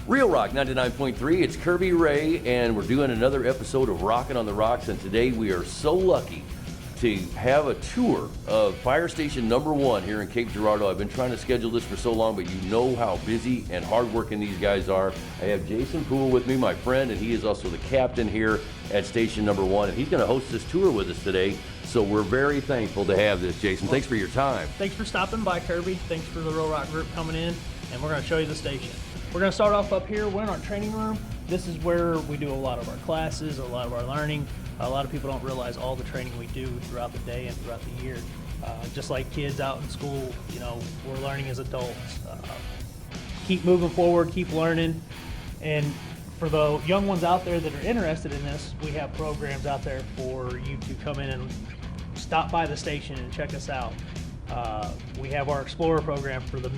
Real Rock 99.3, it's Kirby Ray, and we're doing another episode of Rockin' on the Rocks, and today we are so lucky to have a tour of Fire Station number 1 here in Cape Girardeau. I've been trying to schedule this for so long, but you know how busy and hardworking these guys are. I have Jason Poole with me, my friend, and he is also the captain here at Station number 1, and he's going to host this tour with us today, so we're very thankful to have this, Jason. Thanks for your time. Thanks for stopping by, Kirby. Thanks for the Real Rock group coming in, and we're going to show you the station. We're going to start off up here. We're in our training room. This is where we do a lot of our classes, a lot of our learning. A lot of people don't realize all the training we do throughout the day and throughout the year. Just like kids out in school, you know, we're learning as adults. Keep moving forward, keep learning. And for the young ones out there that are interested in this, we have programs out there for you to come in and stop by the station and check us out. We have our Explorer program for the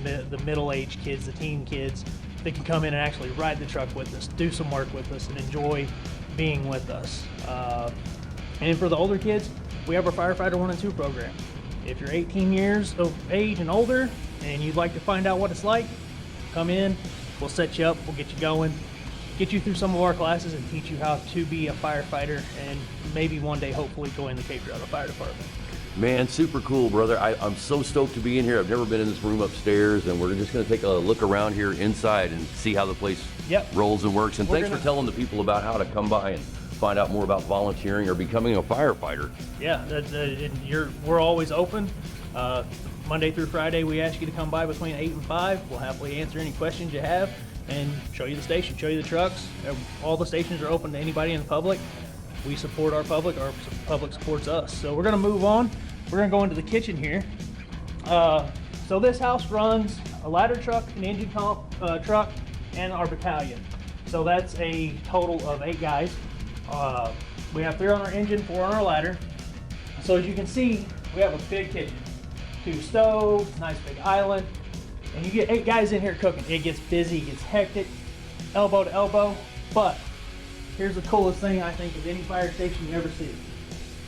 middle-aged kids, the teen kids. They can come in and actually ride the truck with us, do some work with us, and enjoy being with us. And for the older kids, we have our Firefighter 1 and 2 program. If you're 18 years of age and older and you'd like to find out what it's like, come in, we'll set you up, we'll get you going, get you through some of our classes and teach you how to be a firefighter and maybe one day hopefully join the Cape Girardeau Fire Department. Man, super cool, brother. I'm so stoked to be in here. I've never been in this room upstairs, and we're just going to take a look around here inside and see how the place rolls and works. And thanks for telling the people about how to come by and find out more about volunteering or becoming a firefighter. Yeah, we're always open. Monday through Friday, we ask you to come by between 8 and 5. We'll happily answer any questions you have and show you the station, show you the trucks. All the stations are open to anybody in the public. We support our public supports us. So we're gonna move on. We're gonna go into the kitchen here. So this house runs a ladder truck, an engine truck, and our battalion. So that's a total of 8 guys. We have 3 on our engine, 4 on our ladder. So as you can see, we have a big kitchen. 2 stoves, nice big island, and you get 8 guys in here cooking. It gets busy, it gets hectic, elbow to elbow, but here's the coolest thing I think of any fire station you ever see.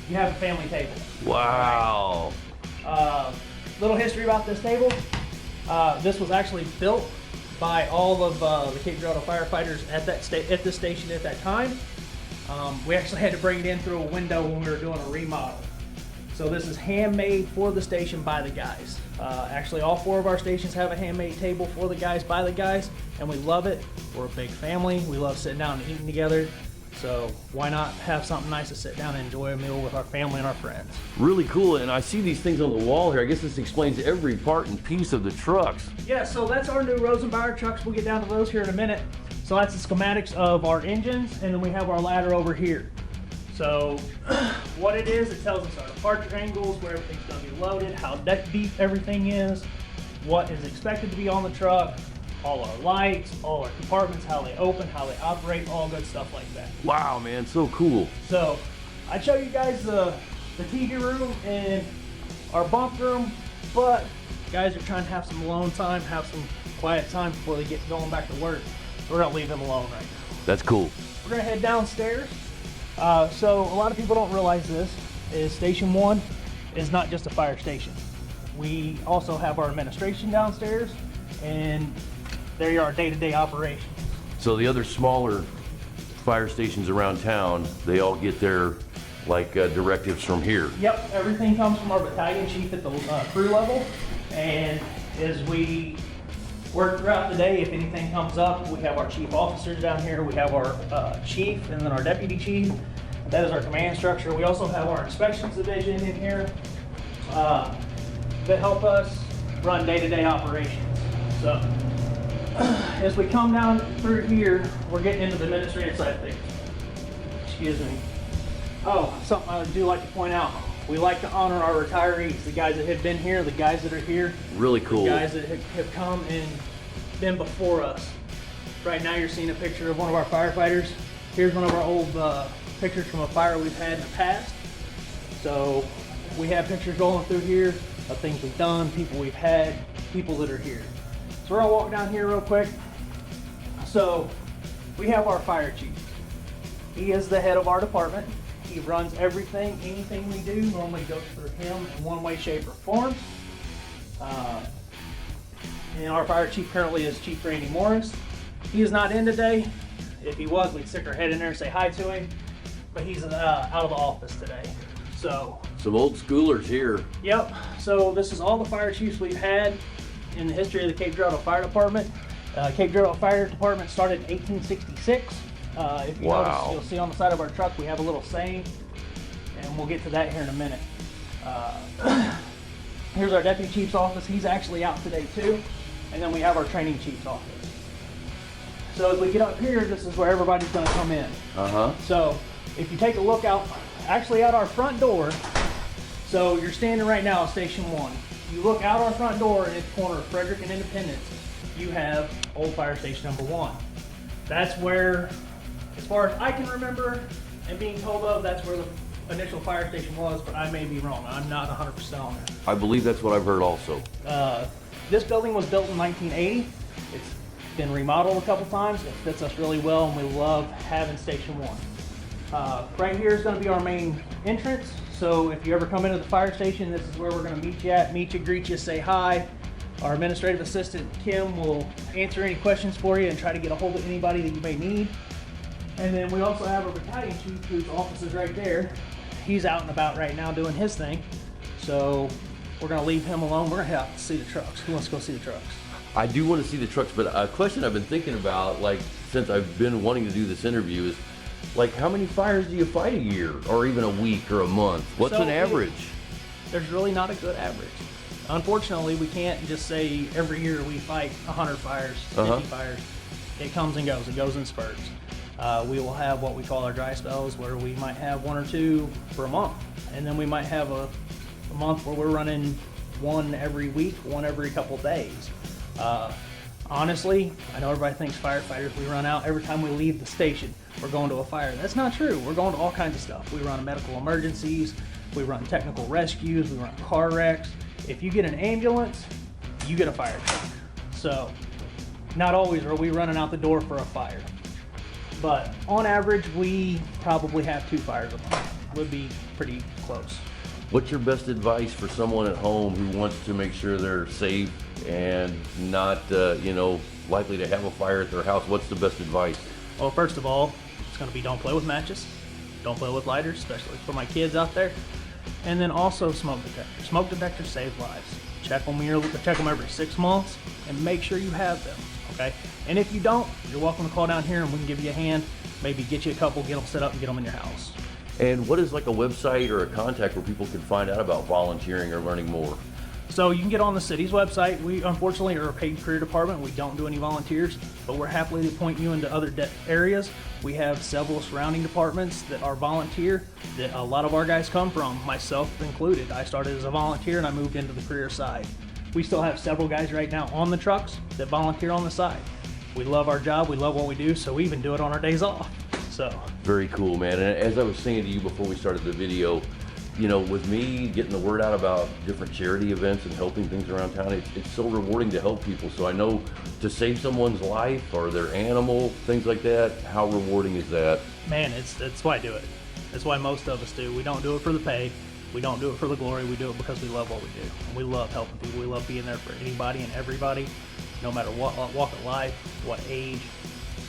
You have a family table. Wow. Little history about this table. This was actually built by all of the Cape Girardeau firefighters at this station at that time. We actually had to bring it in through a window when we were doing a remodel. So this is handmade for the station by the guys. Actually, all 4 of our stations have a handmade table for the guys, by the guys, and we love it. We're a big family. We love sitting down and eating together. So why not have something nice to sit down and enjoy a meal with our family and our friends? Really cool, and I see these things on the wall here. I guess this explains every part and piece of the trucks. Yeah, so that's our new Rosenbauer trucks. We'll get down to those here in a minute. So that's the schematics of our engines, and then we have our ladder over here. So what it is, it tells us our departure angles, where everything's going to be loaded, how deep everything is, what is expected to be on the truck, all our lights, all our compartments, how they open, how they operate, all good stuff like that. Wow, man, so cool. So I'd show you guys the TV room and our bunk room, but guys are trying to have some alone time, have some quiet time before they get going back to work. So we're going to leave them alone right now. That's cool. We're going to head downstairs. So a lot of people don't realize this, is Station 1 is not just a fire station. We also have our administration downstairs, and there are day-to-day operations. So the other smaller fire stations around town, they all get their directives from here. Yep, everything comes from our battalion chief at the crew level, and as we work throughout the day, if anything comes up, we have our chief officers down here, we have our chief and then our deputy chief. That is our command structure. We also have our inspections division in here that help us run day-to-day operations. So as we come down through here, we're getting into the administrative side of things. Excuse me. Oh, something I do like to point out. We like to honor our retirees, the guys that have been here, the guys that are here. Really cool. The guys that have come and been before us. Right now you're seeing a picture of one of our firefighters. Here's one of our old pictures from a fire we've had in the past. So we have pictures rolling through here of things we've done, people we've had, people that are here. So we're gonna walk down here real quick. So we have our fire chief. He is the head of our department. He runs everything, anything we do normally goes through him in one way, shape, or form. And our fire chief currently is Chief Randy Morris. He is not in today. If he was, we'd stick our head in there and say hi to him. But he's out of the office today. So some old schoolers here. Yep. So this is all the fire chiefs we've had in the history of the Cape Girardeau Fire Department. Cape Girardeau Fire Department started in 1866. If you notice, you'll see on the side of our truck we have a little saying, and we'll get to that here in a minute. Here's our deputy chief's office. He's actually out today too. And then we have our training chief's office. So as we get up here, this is where everybody's going to come in. So if you take a look out, actually out our front door, so you're standing right now at Station 1. You look out our front door and at the corner of Frederick and Independence, you have Old Fire Station number 1. That's where, as far as I can remember and being told of, that's where the initial fire station was, but I may be wrong. I'm not 100% on it. I believe that's what I've heard also. This building was built in 1980. It's been remodeled a couple times. It fits us really well, and we love having Station 1. Right here is going to be our main entrance. So if you ever come into the fire station, this is where we're going to meet you, greet you, say hi. Our administrative assistant, Kim, will answer any questions for you and try to get a hold of anybody that you may need. And then we also have our battalion chief, whose office is right there. He's out and about right now doing his thing. So we're going to leave him alone. We're going to have to see the trucks. Who wants to go see the trucks? I do want to see the trucks, but a question I've been thinking about, like, since I've been wanting to do this interview is, like, how many fires do you fight a year, or even a week, or a month? What's an average? There's really not a good average. Unfortunately, we can't just say every year we fight 100 fires, 50 fires. It comes and goes. It goes in spurts. We will have what we call our dry spells, where we might have 1 or 2 for a month. And then we might have a month where we're running 1 every week, 1 every couple days. Honestly, I know everybody thinks firefighters, we run out every time we leave the station, we're going to a fire. That's not true. We're going to all kinds of stuff. We run medical emergencies, we run technical rescues, we run car wrecks. If you get an ambulance, you get a fire truck. So not always are we running out the door for a fire. But on average, we probably have 2 fires a month. Would be pretty close. What's your best advice for someone at home who wants to make sure they're safe and not, likely to have a fire at their house? What's the best advice? Well, first of all, it's going to be don't play with matches. Don't play with lighters, especially for my kids out there. And then also smoke detectors. Smoke detectors save lives. Check them every 6 months and make sure you have them, okay? And if you don't, you're welcome to call down here and we can give you a hand, maybe get you a couple, get them set up and get them in your house. And what is like a website or a contact where people can find out about volunteering or learning more? So you can get on the city's website. We unfortunately are a paid career department. We don't do any volunteers, but we're happy to point you into other areas. We have several surrounding departments that are volunteer that a lot of our guys come from, myself included. I started as a volunteer and I moved into the career side. We still have several guys right now on the trucks that volunteer on the side. We love our job, we love what we do, so we even do it on our days off. So very cool, man. And as I was saying to you before we started the video, with me getting the word out about different charity events and helping things around town, it's so rewarding to help people. So I know to save someone's life or their animal, things like that, how rewarding is that? Man, that's why I do it. That's why most of us do. We don't do it for the pay. We don't do it for the glory. We do it because we love what we do. And we love helping people. We love being there for anybody and everybody, no matter what walk of life, what age.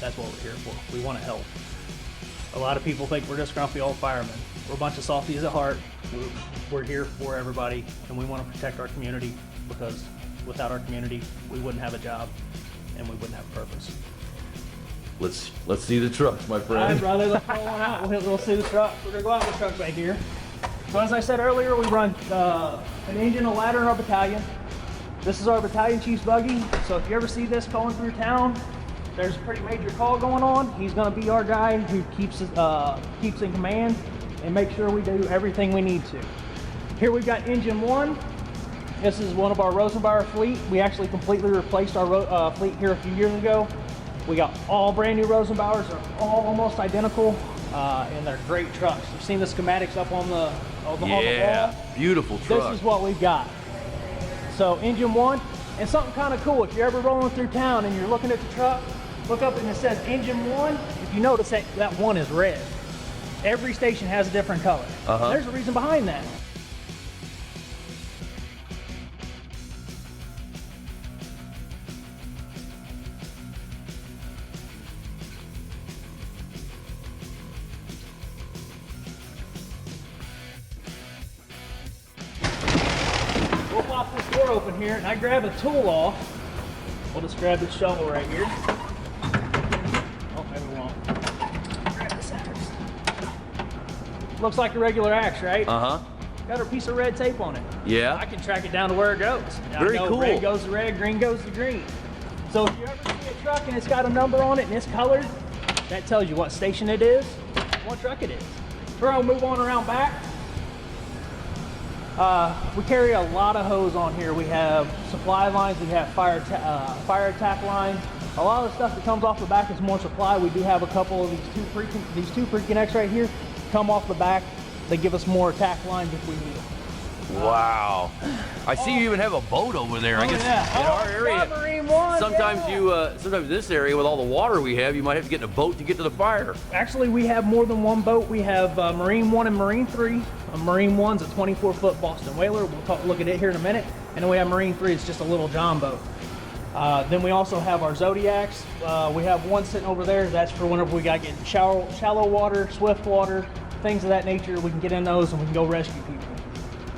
That's what we're here for. We want to help. A lot of people think we're just grumpy old firemen. We're a bunch of softies at heart. We're here for everybody, and we want to protect our community, because without our community, we wouldn't have a job, and we wouldn't have a purpose. Let's see the trucks, my friend. All right, brother, let's roll one out. We'll see the trucks. We're gonna go out with the trucks right here. So as I said earlier, we run an engine, a ladder, in our battalion. This is our battalion chief's buggy. So if you ever see this going through town, there's a pretty major call going on. He's going to be our guy who keeps in command and make sure we do everything we need to. Here we've got engine 1. This is one of our Rosenbauer fleet. We actually completely replaced our fleet here a few years ago. We got all brand new Rosenbauers. They're all almost identical, and they're great trucks. You've seen the schematics up on the wall. Beautiful truck. This is what we've got. So engine 1, and something kind of cool. If you're ever rolling through town and you're looking at the truck, look up and it says engine 1. If you notice that 1 is red. Every station has a different color. There's a reason behind that. door open here and I grab a tool off, we'll just grab this shovel right here. Oh, maybe we won't. Grab this axe. Looks like a regular axe, right? Uh-huh. Got a piece of red tape on it. Yeah. I can track it down to where it goes. Very I know cool. Red goes to red, green goes to green. So if you ever see a truck and it's got a number on it and it's colored, that tells you what station it is, what truck it is. We're gonna move on around back. We carry a lot of hose on here. We have supply lines, we have fire attack lines. A lot of the stuff that comes off the back is more supply. We do have a couple of these two pre-connects right here come off the back. They give us more attack lines if we need them. Wow. I see you even have a boat over there. I guess yeah. in our area, Marine One, sometimes yeah. sometimes this area with all the water we have, you might have to get in a boat to get to the fire. Actually, we have more than one boat. We have Marine 1 and Marine 3. Marine 1's a 24-foot Boston whaler. We'll look at it here in a minute. And then we have Marine 3. It's just a little John boat. Then we also have our Zodiacs. We have one sitting over there. That's for whenever we got to get in shallow water, swift water, things of that nature. We can get in those and we can go rescue people.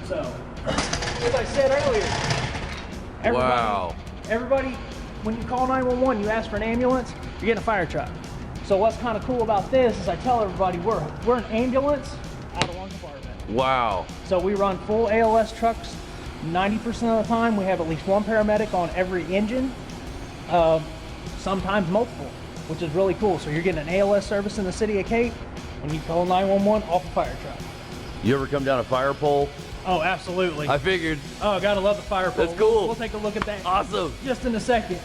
So, as I said earlier, everybody, when you call 911, you ask for an ambulance, you're getting a fire truck. So what's kind of cool about this is I tell everybody we're an ambulance out of one compartment. Wow. So we run full ALS trucks 90% of the time. We have at least one paramedic on every engine, sometimes multiple, which is really cool. So you're getting an ALS service in the city of Cape, and you call 911 off a fire truck. You ever come down a fire pole? Oh, absolutely. I figured. Oh, gotta love the fire pole. That's cool. We'll take a look at that. Awesome. Just in a second.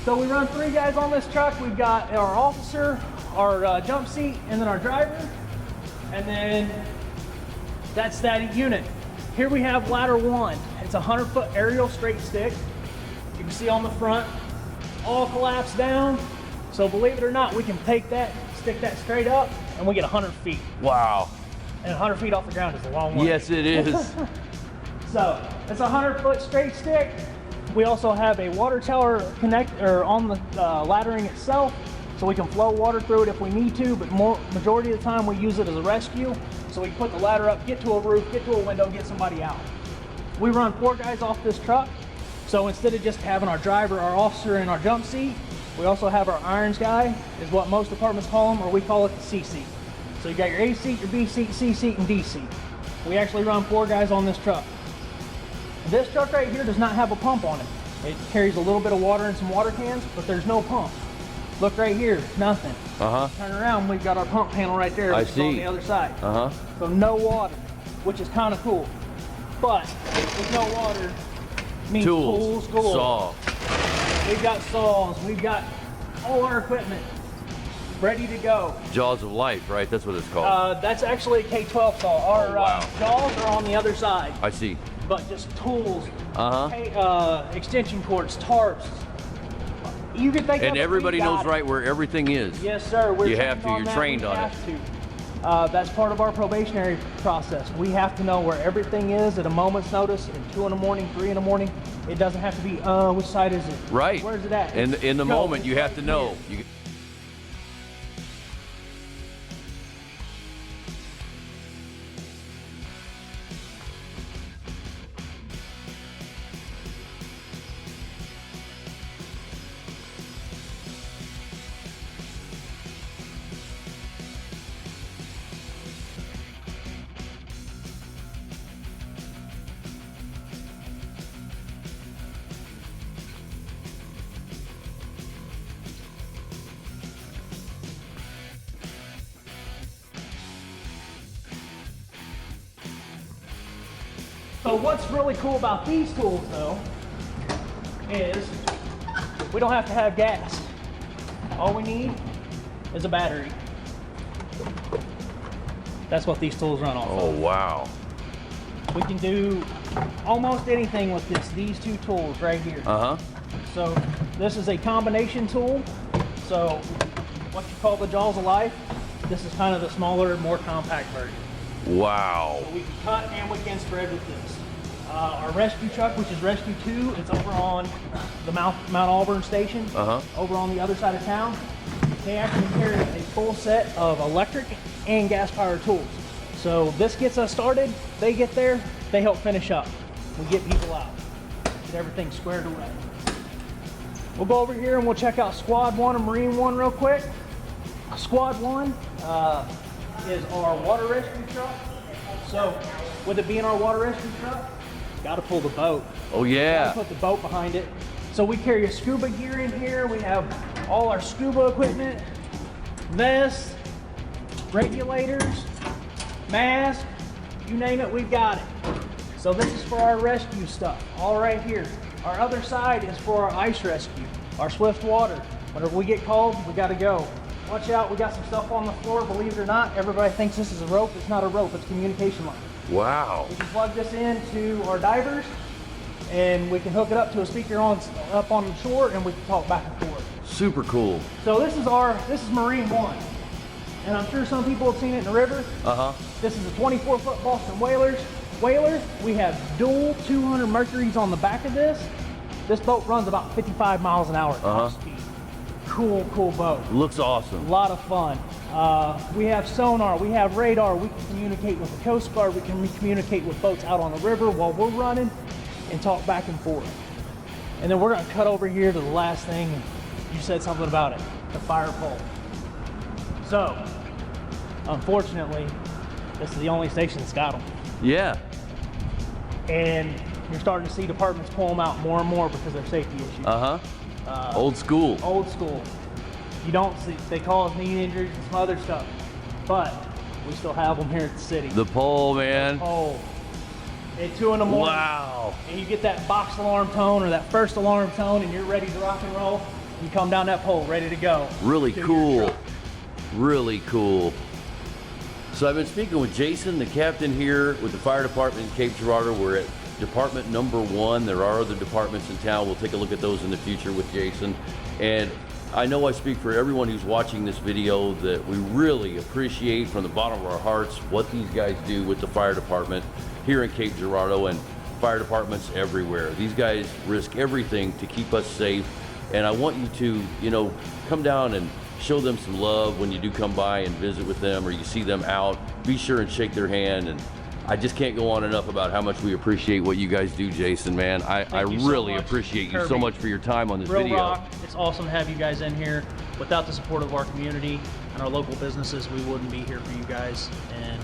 So we run 3 guys on this truck. We've got our officer, our jump seat, and then our driver. And then that's that unit. Here we have ladder 1. It's a 100-foot aerial straight stick. You can see on the front, all collapsed down. So believe it or not, we can take that, stick that straight up, and we get 100 feet. Wow. And 100 feet off the ground is a long way. Yes, it is. So it's a 100-foot straight stick. We also have a water tower on the laddering itself, so we can flow water through it if we need to, but majority of the time we use it as a rescue. So we put the ladder up, get to a roof, get to a window, get somebody out. We run 4 guys off this truck. So instead of just having our driver, our officer, and our jump seat, we also have our irons guy, is what most departments call them, or we call it the C seat. So you got your A seat, your B seat, C seat, and D seat. We actually run 4 guys on this truck. This truck right here does not have a pump on it. It carries a little bit of water in some water cans, but there's no pump. Look right here, nothing. Turn around, we've got our pump panel right there. I see. On the other side. So no water, which is kind of cool. But with no water, means tools galore. Saw. We've got saws, we've got all our equipment ready to go. Jaws of life, right? That's what it's called. That's actually a K12 saw. Our jaws are on the other side. I see. But just tools, extension cords, tarps. You can think And of everybody knows right where everything is. Yes, sir. You have to. You're trained on it. That's part of our probationary process. We have to know where everything is at a moment's notice. At 2 in the morning, 3 in the morning. It doesn't have to be, which side is it? Right. Where's it at? In the moment, you have to know. So what's really cool about these tools though, is we don't have to have gas. All we need is a battery. That's what these tools run off of. Oh, wow. We can do almost anything with these 2 tools right here. So this is a combination tool. So what you call the jaws of life, this is kind of the smaller, more compact version. Wow. So we can cut and we can spread with this. Our rescue truck, which is Rescue 2, it's over on the Mount Auburn station, over on the other side of town. They actually carry a full set of electric and gas-powered tools. So this gets us started, they get there, they help finish up. We get people out. get everything squared away. We'll go over here and we'll check out Squad 1 and Marine 1 real quick. Squad 1 is our water rescue truck. So with it being our water rescue truck, got to pull the boat. Oh yeah. Gotta put the boat behind it. So we carry a scuba gear in here. We have all our scuba equipment, vests, regulators, mask, you name it, we've got it. So this is for our rescue stuff, all right here. Our other side is for our ice rescue, our swift water. Whenever we get called, we gotta go. Watch out, we got some stuff on the floor, believe it or not. Everybody thinks this is a rope. It's not a rope, it's communication line. Wow. We can plug this into our divers and we can hook it up to a speaker up on the shore and we can talk back and forth. Super cool. So this is Marine 1. And I'm sure some people have seen it in the river. This is a 24-foot Boston Whaler. We have dual 200 Mercuries on the back of this. This boat runs about 55 miles an hour top speed. Cool boat. Looks awesome. A lot of fun. We have sonar, we have radar, we can communicate with the Coast Guard, we can communicate with boats out on the river while we're running and talk back and forth. And then we're gonna cut over here to the last thing. You said something about it, the fire pole. So, unfortunately, this is the only station that's got them. Yeah. And you're starting to see departments pull them out more and more because of safety issues. Old school. Old school. You don't see, they cause knee injuries and some other stuff, but we still have them here at the city. The pole, man. Oh, at 2 in the morning. Wow. And you get that box alarm tone or that first alarm tone and you're ready to rock and roll. You come down that pole, ready to go. Really to your cool. truck. Really cool. So I've been speaking with Jason, the captain here with the fire department in Cape Girardeau. We're at department number 1. There are other departments in town. We'll take a look at those in the future with Jason. And I know I speak for everyone who's watching this video that we really appreciate from the bottom of our hearts what these guys do with the fire department here in Cape Girardeau and fire departments everywhere. These guys risk everything to keep us safe. And I want you to, come down and show them some love when you do come by and visit with them or you see them out. Be sure and shake their hand. And I just can't go on enough about how much we appreciate what you guys do, Jason, man. I really appreciate you so much for your time on this video. Rock. It's awesome to have you guys in here. Without the support of our community and our local businesses, we wouldn't be here for you guys and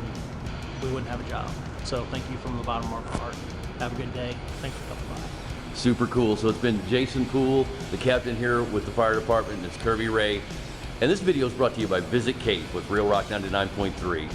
we wouldn't have a job. So thank you from the bottom of our heart. Have a good day. Thanks for coming by. Super cool. So it's been Jason Poole, the captain here with the fire department, and it's Kirby Ray. And this video is brought to you by Visitcape with Real Rock 99.3.